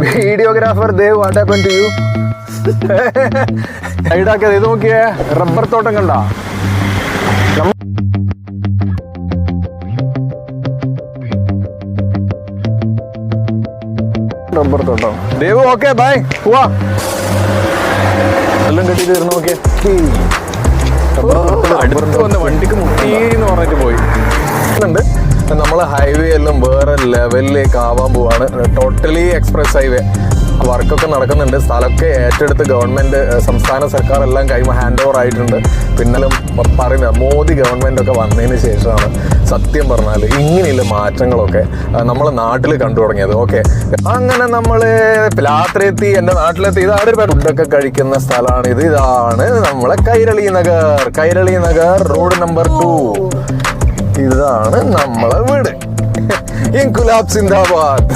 Videographer Dev, what happen to you? സൈഡാക്കിയത് ഇത് നോക്കിയേ, റബ്ബർ തോട്ടം കണ്ട. റബ്ബർ തോട്ടം. ദേവ് ഓക്കെ ബൈ, പോവാ. എല്ലാം കെട്ടി തീർന്നു. നോക്കിയേ, അടുത്ത് വന്ന് വണ്ടിക്ക് മുട്ടീന്ന് പറഞ്ഞിട്ട് പോയി. നമ്മൾ ഹൈവേ എല്ലാം വേറെ ലെവലിലേക്ക് ആവാൻ പോവാണ്. ടോട്ടലി എക്സ്പ്രസ് ഹൈവേ വർക്കൊക്കെ നടക്കുന്നുണ്ട്. സ്ഥലമൊക്കെ ഏറ്റെടുത്ത് ഗവൺമെന്റ്, സംസ്ഥാന സർക്കാർ എല്ലാം ഹാൻഡ് ഓവർ ആയിട്ടുണ്ട്. പിന്നാലും പറയുന്ന മോദി ഗവൺമെന്റ് ഒക്കെ വന്നതിന് ശേഷമാണ് സത്യം പറഞ്ഞാൽ ഇങ്ങനെയുള്ള മാറ്റങ്ങളൊക്കെ നമ്മളെ നാട്ടിൽ കണ്ടു തുടങ്ങിയത്. ഓക്കെ, അങ്ങനെ നമ്മള് രാത്രിയെത്തി, എൻ്റെ നാട്ടിലെത്തി. ഇതാണ് ഫുഡൊക്കെ കഴിക്കുന്ന സ്ഥലമാണ് ഇത്. ഇതാണ് നമ്മളെ കൈരളി നഗർ റോഡ് നമ്പർ 2. ഇതാണ് നമ്മളെ വീട്. ഇൻകുലാബ് സിന്ദാബാദ്.